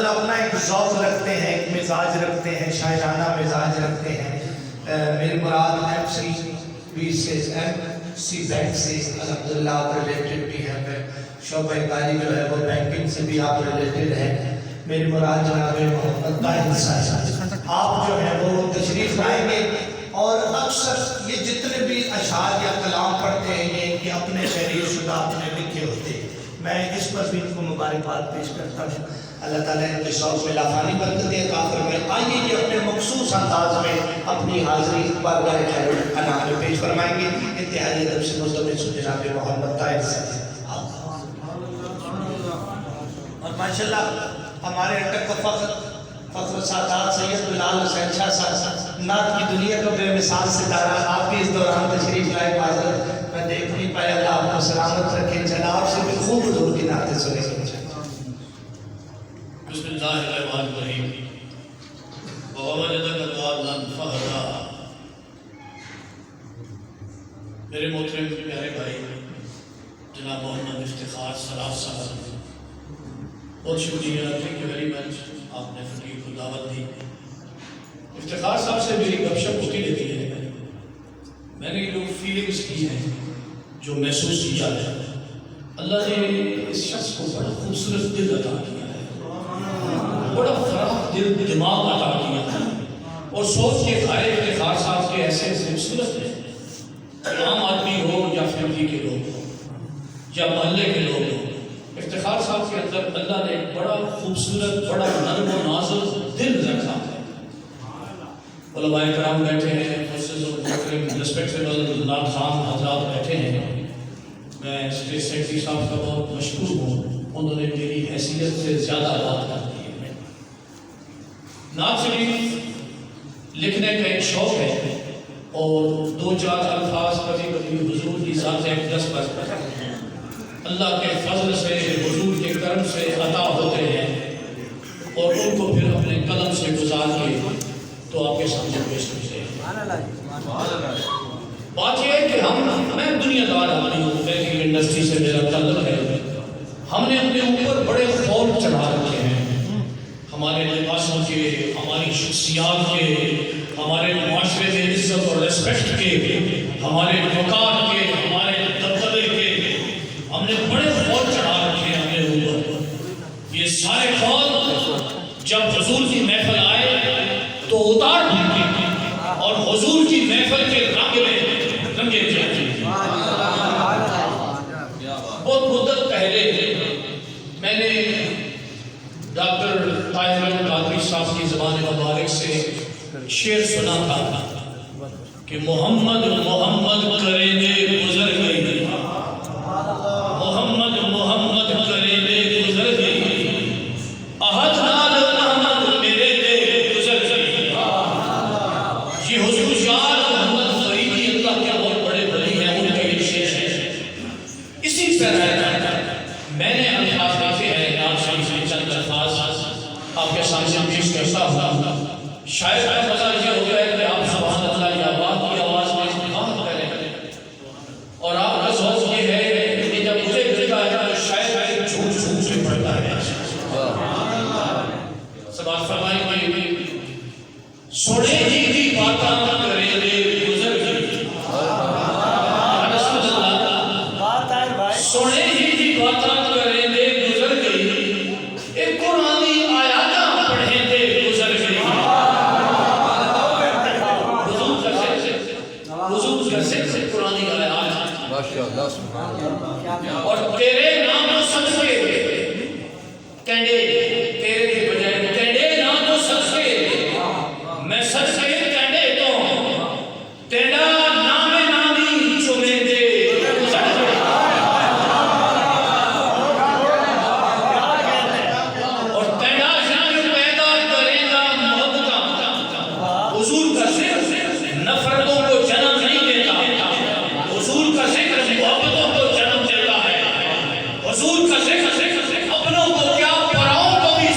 حضور اپنا ایک ذوق رکھتے ہیں، ایک مزاج رکھتے ہیں، شاعرانہ مزاج رکھتے ہیں. میری مراد MCB سے MC بینک سے الحمدللہ آپ ریلیٹڈ بھی ہیں. شعبہ کاری جو ہے وہ بینکنگ سے بھی آپ ریلیٹڈ ہیں. میری مراد جناب محمد طاہر صاحب آپ جو ہیں وہ تشریف لائیں گے. اور اکثر یہ جتنے بھی اشعار یا کلام پڑھتے ہیں یہ کہ اپنے تحریر شدہ اپنے لکھے ہوتے ہیں. میں اس پر بھی ان کو مبارکباد پیش کرتا ہوں. اللہ تعالیٰ ان کے شوق میں لافانی برکتیں عطا فرمائے. آئیے یہ اپنے مخصوص انداز میں اپنی حاضری بارگاہ خیر الانام میں پیش فرمائیں گے. انتہائی ادب سے مزدمل جناب محمد طاہر صاحب. اور ماشاءاللہ ہمارے اٹک کا فخر سادات سید بلال حسین شاہ صاحب نعت کی دنیا کا بے مثال ستارہ آپ بھی اس دوران تشریف لائے. معذرت میں دیکھ نہیں پایا. اللہ آپ کو سلامت رکھے. جناب سے بھی خوب حضور کی نعتیں سنیں. بسم اللہ الرحمن الرحیم. وَوَجَدَكَ ضَالًّا فَهَدَىٰ. میرے محترم پیارے بھائی جناب محمد افتخار سراف صاحب، بہت شکریہ. Thank you very much. آپ نے فقیر کو دعوت دی. افتخار صاحب سے میری گپ شپ ہوتی رہتی ہے. میں نے جو فیلنگس کی ہیں، جو محسوس کیا ہے، اللہ نے اس شخص کو بڑا خوبصورت دل عطا کیا ہے، بڑا فراخ دل دماغ عطا کیا ہے. اور سوچ کے سارے افتخار صاحب کے ایسے خوبصورت ہیں کہ عام آدمی ہو یا فیملی کے لوگ ہو یا محلے کے لوگ ہو، افتخار صاحب کے اندر اللہ نے ایک بڑا خوبصورت بڑا نرم و نازک دل رکھا ہے. علماء کرام بیٹھے ہیں، رسپیکٹیبل نعت خان حضرات بیٹھے ہیں. میں اسٹیٹ سیکرٹری صاحب کا بہت مشکور ہوں، انہوں نے میری حیثیت سے زیادہ بات کر دی ہے. نعت شریف لکھنے کا ایک شوق ہے اور دو چار الفاظ کبھی کبھی حضور کی ذات اقدس پر اللہ کے فضل سے حضور کے کرم سے عطا ہوتے ہیں اور ان کو پھر اپنے قلم سے گزار کے تو آپ کے سامنے پیش کرتے ہیں. بات یہ ہے کہ میں دنیا دار آدمی ہوں، بینکنگ انڈسٹری سے میرا تعلق ہے. ہم نے اپنے اوپر بڑے خوف چڑھا رکھے ہیں، ہمارے لباسوں کے، ہماری شخصیات کے، ہمارے معاشرے میں عزت اور ریسپیکٹ کے، ہمارے وقار کے، ہمارے دبدبے کے. ہم نے بڑے خوف چڑھا رکھے ہیں اپنے اوپر. یہ سارے خوف جب حضور کی محفل آئے تو اتار دیں اور حضور کی محفل کے رنگ میں رنگے جائیں. بہت مدت پہلے میں نے ڈاکٹر طاہر القادری صاحب کی زبان مبارک سے شعر سنا تھا کہ محمد محمد کرے دے گزر گئی، محمد محمد کرے دے گزر گئی، احد نال احمد میرے دے گزر گئی. یہ حضور شاہ محمد فریدی اللہ کے بہت بڑے ولی ہیں، ان کے یہ شعر ہے. اسی طرح میں نے الفاظ لکھے ہیں، نعت شریف میں چند الفاظ آپ کے سامنے پیش کرتا ہوں. شاید مزہ یہ ہوتا ہے کہ آپ سبحان اللہ یا بات کی آواز میں استعمال کریں اور آپ کا سوچ یہ ہے کہ جب مجھے ملتا ہے تو شاید جھوٹ جھوٹ سے پڑتا ہے. سبحان فرمائیں سوڑے جی کی باتاں کرے دے گزر گئی. سوڑے جی کی باتاں کرے دے گزر گئی، ایک قرآنی آیاتاں پڑھے دے گزر گئی. حضور کا سے قرآنی آیات اور تیرے نام و صدقے کہنے تیرے کے بجائے تیرے نام و صدقے میں صدقے کہنے تو تیرا نام نامی چمے دے گزر گئی. اور تیرا شان پیدا کرے گا محبت. حضور کا ذکر نفرتوں کو جنم نہیں دیتا، حضور کا ذکر محبتوں کو جنم دیتا ہے. حضور کا ذکر اپنوں کو کیا پراؤں کو بھی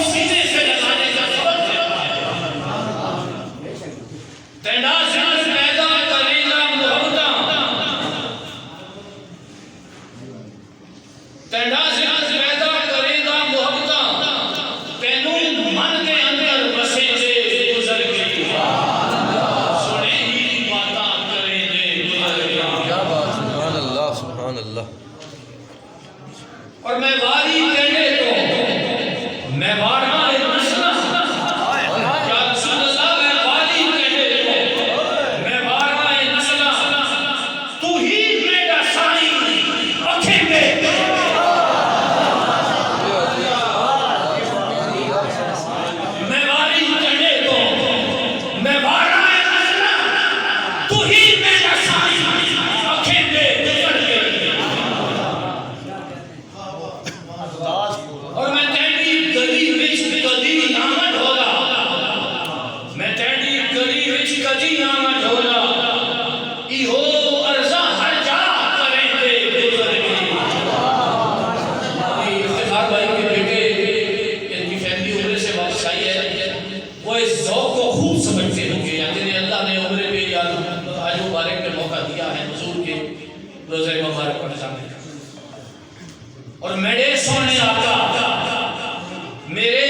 وہ اس ذوق کو خوب سمجھتے ہوں گے، یا جنہیں اللہ نے عمر پہ یا حج مبارک کے موقع دیا ہے حضور کے روزہ مبارک پر جانے کا، اور میرے سونے آقا، میرے